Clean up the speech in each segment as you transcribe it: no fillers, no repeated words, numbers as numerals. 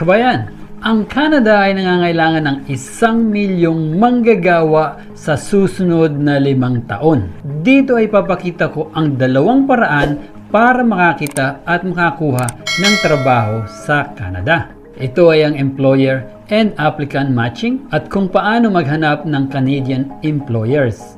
Kabayan, ang Canada ay nangangailangan ng 1,000,000 manggagawa sa susunod na 5 taon. Dito ay papakita ko ang 2 paraan para makakita at makakuha ng trabaho sa Canada. Ito ay ang employer and applicant matching at kung paano maghanap ng Canadian employers.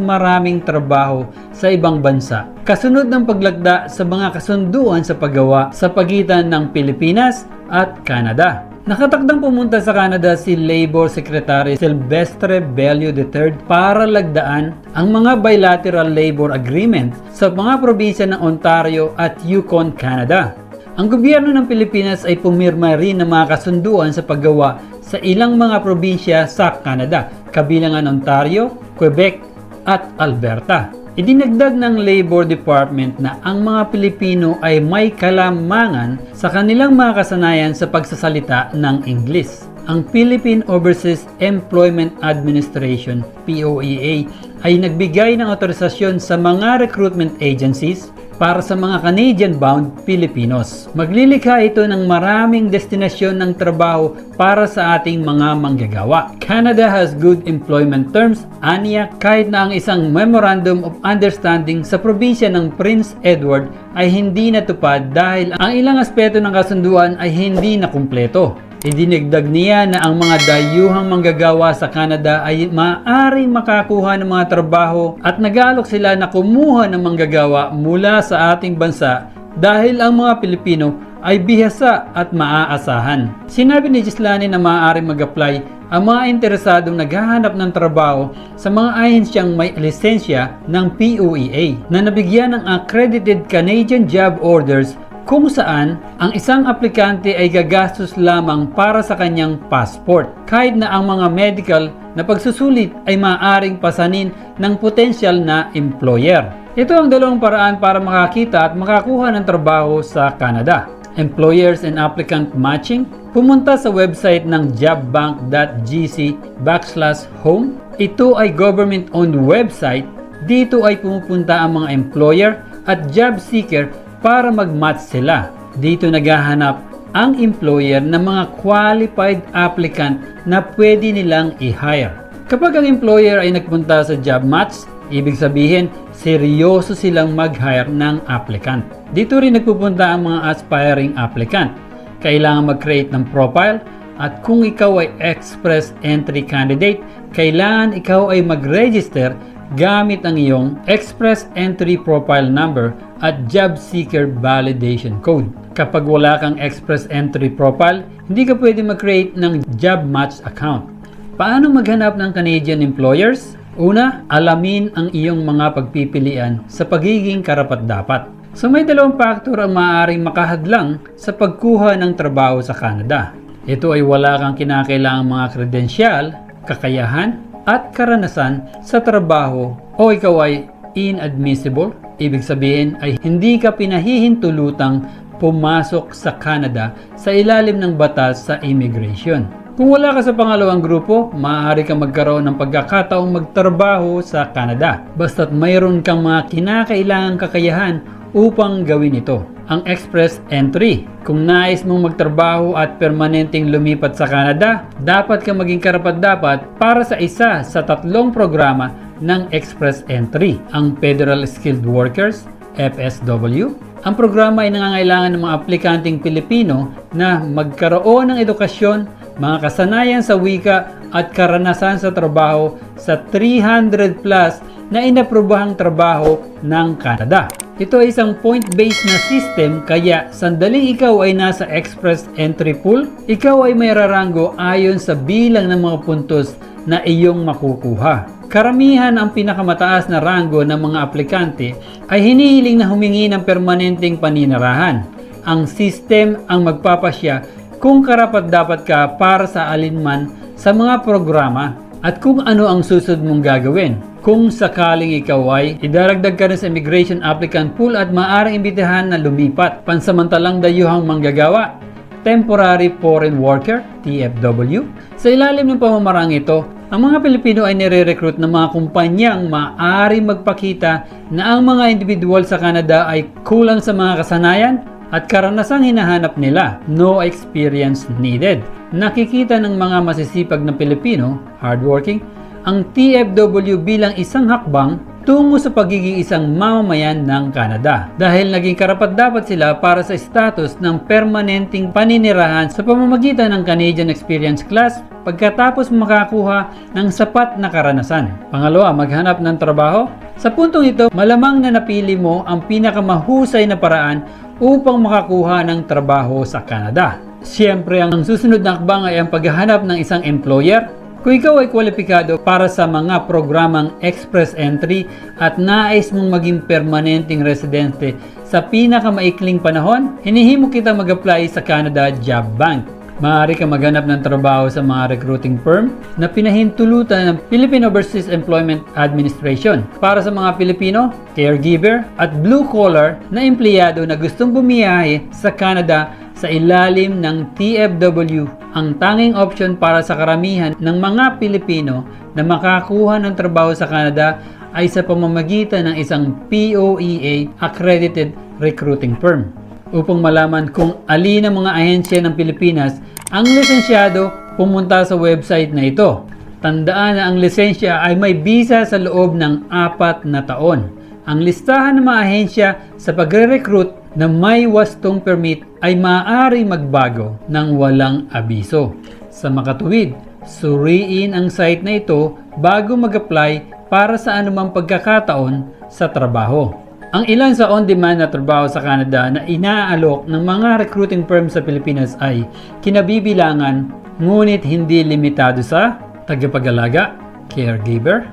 Maraming trabaho sa ibang bansa kasunod ng paglagda sa mga kasunduan sa paggawa sa pagitan ng Pilipinas at Canada. Nakatakdang pumunta sa Canada si Labor Secretary Silvestre Bello III para lagdaan ang mga bilateral labor agreements sa mga probinsya ng Ontario at Yukon, Canada. Ang gobyerno ng Pilipinas ay pumirma rin ng mga kasunduan sa paggawa sa ilang mga probinsya sa Canada, kabilang ang Ontario, Quebec, at Alberta. Idinagdag ng Labor Department na ang mga Pilipino ay may kalamangan sa kanilang mga kasanayan sa pagsasalita ng Ingles. Ang Philippine Overseas Employment Administration, POEA, ay nagbigay ng otorisasyon sa mga recruitment agencies para sa mga Canadian-bound Filipinos. Maglilikha ito ng maraming destinasyon ng trabaho para sa ating mga manggagawa. Canada has good employment terms, aniya, kahit na ang isang Memorandum of Understanding sa probinsya ng Prince Edward ay hindi natupad dahil ang ilang aspeto ng kasunduan ay hindi nakumpleto. Idinagdag niya na ang mga dayuhang manggagawa sa Canada ay maaaring makakuha ng mga trabaho at nag-aalok sila na kumuha ng manggagawa mula sa ating bansa dahil ang mga Pilipino ay bihasa at maaasahan. Sinabi ni Gislani na maaaring mag-apply ang mga interesadong naghahanap ng trabaho sa mga ahensyang may lisensya ng POEA na nabigyan ng accredited Canadian job orders kung saan ang isang aplikante ay gagastos lamang para sa kanyang passport kahit na ang mga medical na pagsusulit ay maaaring pasanin ng potensyal na employer. Ito ang 2 paraan para makakita at makakuha ng trabaho sa Canada. Employers and applicant matching. Pumunta sa website ng jobbank.gc/home. Ito ay government-owned website. Dito ay pumupunta ang mga employer at job seeker para mag-match sila. Dito naghahanap ang employer ng mga qualified applicant na pwede nilang i-hire. Kapag ang employer ay nagpunta sa job match, ibig sabihin, seryoso silang mag-hire ng applicant. Dito rin nagpupunta ang mga aspiring applicant. Kailangan mag-create ng profile at kung ikaw ay express entry candidate, kailangan ikaw ay mag-register gamit ang iyong Express Entry Profile Number at Job Seeker Validation Code. Kapag wala kang Express Entry Profile, hindi ka pwede mag-create ng Job Match account. Paano maghanap ng Canadian employers? Una, alamin ang iyong mga pagpipilian sa pagiging karapat-dapat. So may 2 factor ang maaaring makahadlang sa pagkuha ng trabaho sa Canada. Ito ay wala kang kinakailangang mga kredensyal, kakayahan, at karanasan sa trabaho o ikaw ay inadmissible, ibig sabihin ay hindi ka pinahihintulutang pumasok sa Canada sa ilalim ng batas sa immigration. Kung wala ka sa pangalawang grupo, maaari kang magkaroon ng pagkakataong magtrabaho sa Canada basta't mayroon kang mga kinakailangang kakayahan upang gawin ito. Ang Express Entry. Kung nais mong magtrabaho at permanenteng lumipat sa Canada, dapat kang maging karapat-dapat para sa isa sa 3 programa ng Express Entry. Ang Federal Skilled Workers, FSW. Ang programa ay nangangailangan ng mga aplikanteng Pilipino na magkaroon ng edukasyon, mga kasanayan sa wika at karanasan sa trabaho sa 300 plus na inaprobahang trabaho ng Canada. Ito ay isang point-based na system kaya sandaling ikaw ay nasa Express Entry Pool, ikaw ay may raranggo ayon sa bilang ng mga puntos na iyong makukuha. Karamihan ang pinakamataas na ranggo ng mga aplikante ay hinihiling na humingi ng permanenteng paninirahan. Ang system ang magpapasya kung karapat-dapat ka para sa alinman sa mga programa at kung ano ang susunod mong gagawin. Kung sakaling ikaw ay idaragdag ka rin sa immigration applicant pool at maaaring imbitahan na lumipat, pansamantalang dayuhang manggagawa, temporary foreign worker, TFW. Sa ilalim ng pamamarang ito, Ang mga Pilipino ay nire-recruit ng mga kumpanyang maaari magpakita na ang mga individual sa Canada ay kulang sa mga kasanayan at karanasang hinahanap nila. No experience needed. Nakikita ng mga masisipag na Pilipino, hardworking, ang TFW bilang isang hakbang tungo sa pagiging isang mamamayan ng Canada dahil naging karapat-dapat sila para sa status ng permanenteng paninirahan sa pamamagitan ng Canadian Experience Class pagkatapos makakuha ng sapat na karanasan. Pangalawa, maghanap ng trabaho. Sa puntong ito, malamang na napili mo ang pinakamahusay na paraan upang makakuha ng trabaho sa Canada. Siyempre, ang susunod na hakbang ay ang paghahanap ng isang employer. Kung ikaw ay kwalipikado para sa mga programang Express Entry at nais mong maging permanenteng residente sa pinakamaikling panahon, hinihimo kita mag-apply sa Canada Job Bank. Maaari ka maghanap ng trabaho sa mga recruiting firm na pinahintulutan ng Philippine Overseas Employment Administration para sa mga Pilipino, caregiver at blue-collar na empleyado na gustong bumiyahe sa Canada sa ilalim ng TFW. Ang tanging option para sa karamihan ng mga Pilipino na makakuha ng trabaho sa Canada ay sa pamamagitan ng isang POEA accredited recruiting firm. Upang malaman kung alin ang mga ahensya ng Pilipinas ang lisensyado, pumunta sa website na ito. Tandaan na ang lisensya ay may bisa sa loob ng 4 na taon. Ang listahan ng mga ahensya sa pagre-recruit na may wastong permit ay maaari magbago ng walang abiso. Sa makatuwid, suriin ang site na ito bago mag-apply para sa anumang pagkakataon sa trabaho. Ang ilan sa on-demand na trabaho sa Canada na inaalok ng mga recruiting firm sa Pilipinas ay kinabibilangan ngunit hindi limitado sa tagapag-alaga, caregiver,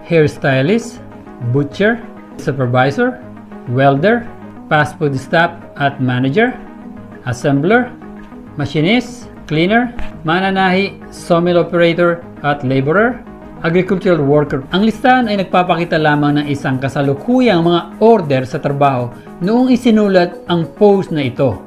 hairstylist, butcher, supervisor, welder, fast food staff at manager, assembler, machinist, cleaner, mananahi, sawmill operator at laborer, agricultural worker. Ang listahan ay nagpapakita lamang ng isang kasalukuyang mga order sa trabaho noong isinulat ang post na ito.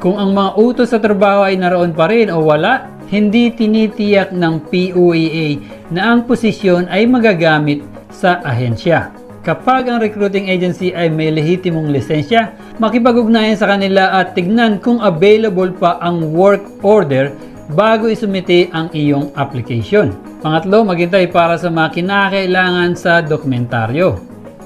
Kung ang mga utos sa trabaho ay naroon pa rin o wala, hindi tinitiyak ng POEA na ang posisyon ay magagamit sa ahensya. Kapag ang recruiting agency ay may lehitimong lisensya, makipag-ugnayan sa kanila at tignan kung available pa ang work order bago isumite ang iyong application. Pangatlo, maghintay para sa mga kinakailangan sa dokumentaryo.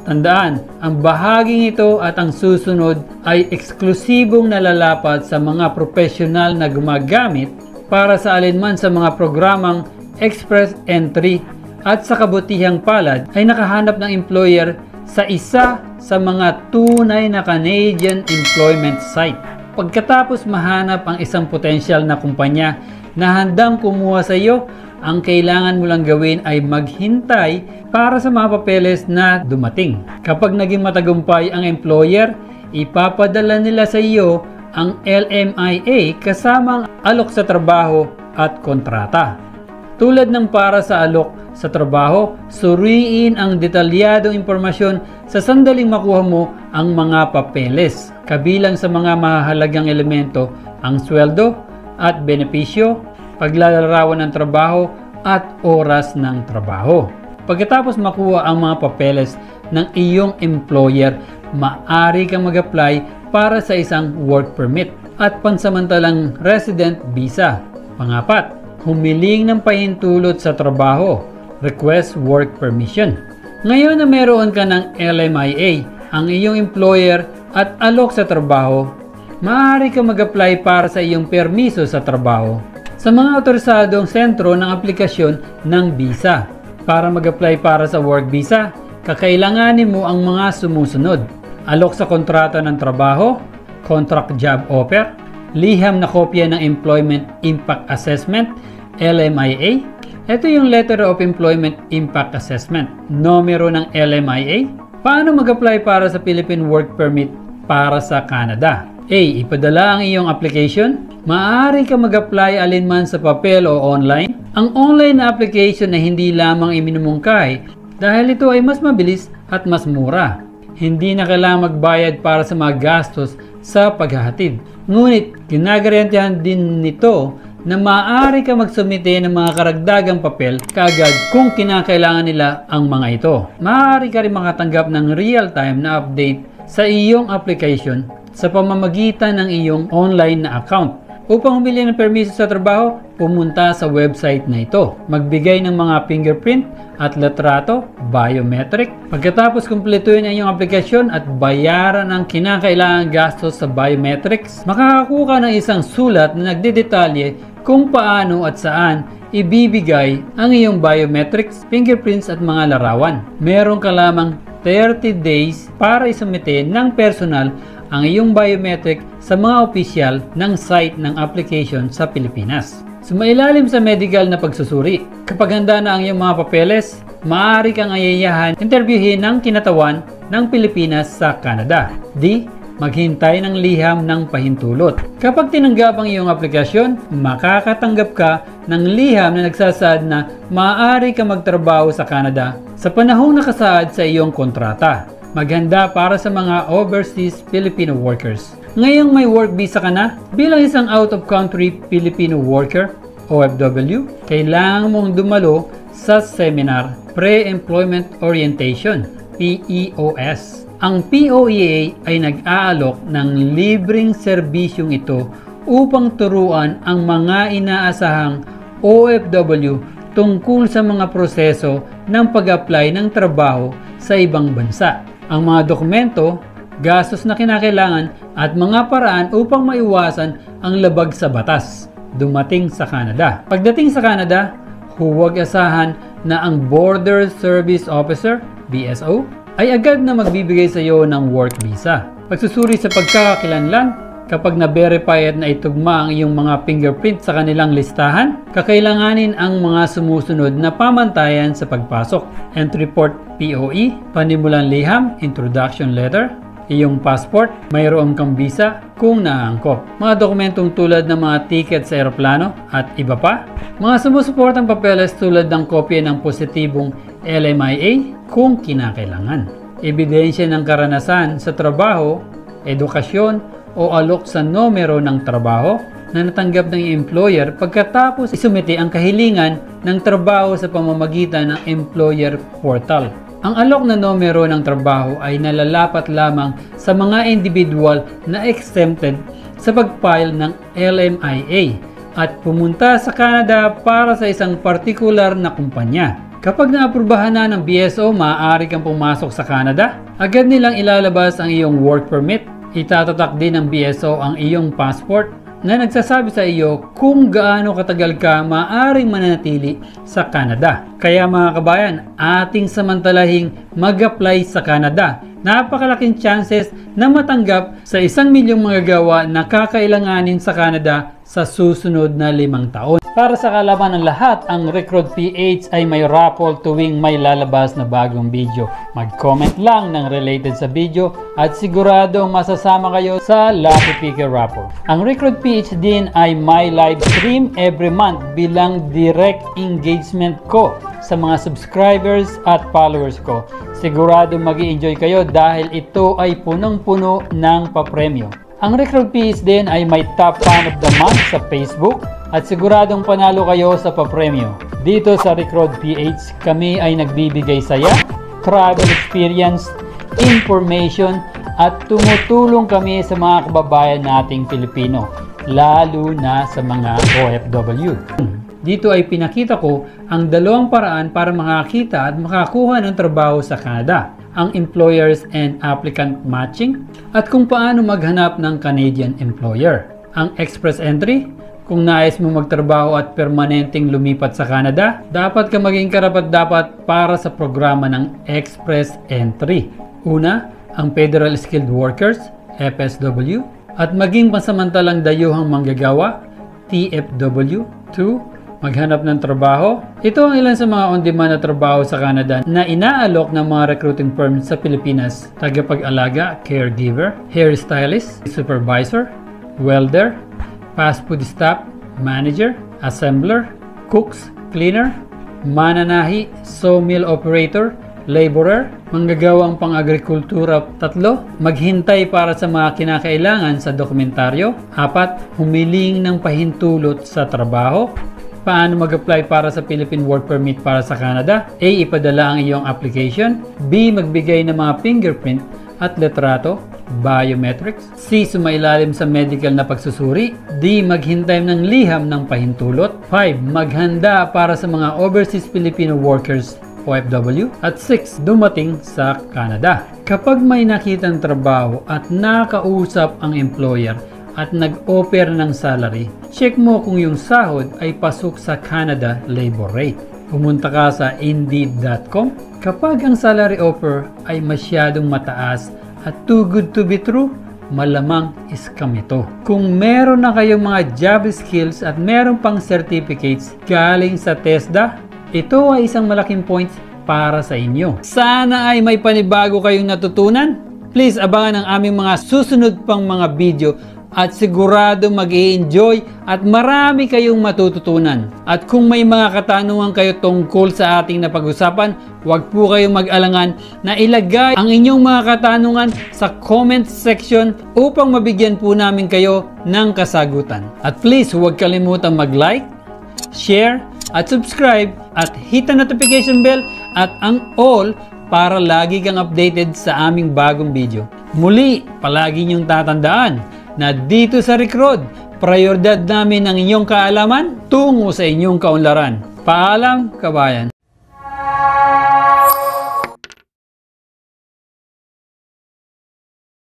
Tandaan, ang bahaging ito at ang susunod ay eksklusibong nalalapat sa mga profesional na gumagamit para sa alinman sa mga programang Express Entry at sa kabutihang palad ay nakahanap ng employer sa isa sa mga tunay na Canadian employment site. Pagkatapos mahanap ang isang potensyal na kumpanya na handang kumuha sa iyo, ang kailangan mo lang gawin ay maghintay para sa mga papeles na dumating. Kapag naging matagumpay ang employer, ipapadala nila sa iyo ang LMIA kasama ang alok sa trabaho at kontrata. Tulad ng para sa alok sa trabaho, suriin ang detalyadong impormasyon sa sandaling makuha mo ang mga papeles. Kabilang sa mga mahalagang elemento ang sweldo at benepisyo, paglalarawan ng trabaho at oras ng trabaho. Pagkatapos makuha ang mga papeles ng iyong employer, maaari kang mag-apply para sa isang work permit at pansamantalang resident visa. Pangapat, humiling ng pahintulot sa trabaho, request work permission. Ngayon na meron ka ng LMIA, ang iyong employer at alok sa trabaho, maaari ka mag-apply para sa iyong permiso sa trabaho sa mga otorisadong sentro ng aplikasyon ng visa. Para mag-apply para sa work visa, kakailanganin mo ang mga sumusunod: alok sa kontrata ng trabaho, contract job offer, liham na kopya ng Employment Impact Assessment, LMIA. Ito yung Letter of Employment Impact Assessment, numero ng LMIA. Paano mag-apply para sa Philippine Work Permit para sa Canada? A. Ipadala ang iyong application. Maaari ka mag-apply alinman sa papel o online. Ang online na application na hindi lamang iminumungkahi dahil ito ay mas mabilis at mas mura. Hindi na kailangang magbayad para sa mga gastos sa paghahatid. Ngunit, ginagarantiyahan din nito na maaari ka magsumite ng mga karagdagang papel kaagad kung kinakailangan nila ang mga ito. Maaari ka rin makatanggap ng real-time na update sa iyong application sa pamamagitan ng iyong online na account. Upang humili ng permiso sa trabaho, pumunta sa website na ito. Magbigay ng mga fingerprint at litrato, biometric. Pagkatapos kumpletuhin ang iyong aplikasyon at bayaran ang kinakailangang gastos sa biometrics, makakakuha ka ng isang sulat na nagdedetalye kung paano at saan ibibigay ang iyong biometrics, fingerprints at mga larawan. Meron ka lamang 30 days para isumite ng personal ang iyong biometric sa mga opisyal ng site ng application sa Pilipinas. Sumailalim sa medical na pagsusuri. Kapag handa na ang iyong mga papeles, maaari kang ayayahan interviewin ng kinatawan ng Pilipinas sa Canada. D. Maghintay ng liham ng pahintulot. Kapag tinanggap ang iyong aplikasyon, makakatanggap ka ng liham na nagsasaad na maaari ka magtrabaho sa Canada sa panahong nakasaad sa iyong kontrata. Maganda para sa mga overseas Filipino workers. Ngayong may work visa ka na, bilang isang out-of-country Filipino worker, OFW, kailangan mong dumalo sa seminar Pre-Employment Orientation, PEOS. Ang POEA ay nag-aalok ng libreng serbisyong ito upang turuan ang mga inaasahang OFW tungkol sa mga proseso ng pag-apply ng trabaho sa ibang bansa. Ang mga dokumento, gastos na kinakailangan at mga paraan upang maiwasan ang labag sa batas dumating sa Canada. Pagdating sa Canada, huwag asahan na ang Border Service Officer, BSO, ay agad na magbibigay sa iyo ng work visa. Pagsusuri sa pagkakakilanlan, kapag na-verify at naitugma ang iyong mga fingerprint sa kanilang listahan, kakailanganin ang mga sumusunod na pamantayan sa pagpasok. Entry Port POE, panimulang liham, introduction letter, iyong passport, mayroon kang visa kung naaangkop, mga dokumentong tulad ng mga ticket sa eroplano at iba pa, mga sumusuportang papeles tulad ng kopya ng positibong LMIA kung kinakailangan, ebidensya ng karanasan sa trabaho, edukasyon o alok sa numero ng trabaho na natanggap ng employer pagkatapos isumite ang kahilingan ng trabaho sa pamamagitan ng employer portal. Ang alok na numero ng trabaho ay nalalapat lamang sa mga individual na exempted sa pag-file ng LMIA at pumunta sa Canada para sa isang partikular na kumpanya. Kapag naaprubahan na ng BSO, maaari kang pumasok sa Canada. Agad nilang ilalabas ang iyong work permit. Itatatak din ng BSO ang iyong passport na nagsasabi sa iyo kung gaano katagal ka maaaring mananatili sa Canada. Kaya mga kabayan, ating samantalahing mag-apply sa Canada. Napakalaking chances na matanggap sa 1 milyong manggagawa na kakailanganin sa Canada sa susunod na 5 taon. Para sa kalaman ng lahat, ang Recruit PH ay may raffle tuwing may lalabas na bagong video. Mag-comment lang ng related sa video at siguradong masasama kayo sa Lucky Picker raffle. Ang Recruit PH din ay may live stream every month bilang direct engagement ko sa mga subscribers at followers ko. Siguradong mag-i-enjoy kayo dahil ito ay punong-puno ng papremyo. Ang Recruit PH din ay may top fan of the month sa Facebook at siguradong panalo kayo sa papremyo. Dito sa Recruit PH, kami ay nagbibigay saya, travel experience, information at tumutulong kami sa mga kababayan nating Pilipino, lalo na sa mga OFW. Dito ay pinakita ko ang 2 paraan para makakita at makakuha ng trabaho sa Canada. Ang employers and applicant matching at kung paano maghanap ng Canadian employer. Ang express entry, kung nais mo magtrabaho at permanenteng lumipat sa Canada, dapat ka maging karapat-dapat para sa programa ng express entry. Una, ang Federal Skilled Workers, FSW, at maging pansamantalang dayuhang manggagawa, TFW. 2, maghanap ng trabaho. Ito ang ilan sa mga on-demand na trabaho sa Canada na inaalok ng mga recruiting firms sa Pilipinas. Tagapag-alaga, caregiver, hairstylist, supervisor, welder, fast food staff, manager, assembler, cooks, cleaner, mananahi, sawmill operator, laborer, manggagawang pang-agrikultura 3, maghintay para sa mga kinakailangan sa dokumentaryo, 4, humiling ng pahintulot sa trabaho. Paano mag-apply para sa Philippine Work Permit para sa Canada? A. Ipadala ang iyong application. B. Magbigay ng mga fingerprint at letrato, biometrics. C. Sumailalim sa medical na pagsusuri. D. Maghintay ng liham ng pahintulot. 5. Maghanda para sa mga overseas Filipino workers, OFW. At 6. Dumating sa Canada. Kapag may nakitang trabaho at nakausap ang employer at nag-offer ng salary, check mo kung yung sahod ay pasok sa Canada labor rate. Pumunta ka sa Indeed.com. Kapag ang salary offer ay masyadong mataas at too good to be true, malamang scam ito. Kung meron na kayong mga job skills at meron pang certificates galing sa TESDA, ito ay isang malaking points para sa inyo. Sana ay may panibago kayong natutunan. Please abangan ang aming mga susunod pang mga video at sigurado mag-i-enjoy at marami kayong matututunan. At kung may mga katanungan kayo tungkol sa ating napag-usapan, huwag po kayong mag-alangan na ilagay ang inyong mga katanungan sa comment section upang mabigyan po namin kayo ng kasagutan. At please huwag kalimutan mag-like, share, at subscribe at hit ang notification bell at ang all para lagi kang updated sa aming bagong video. Muli, palagi niyong tatandaan na dito sa Recruit, prioridad namin ang inyong kaalaman tungo sa inyong kaunlaran. Paalam, kabayan!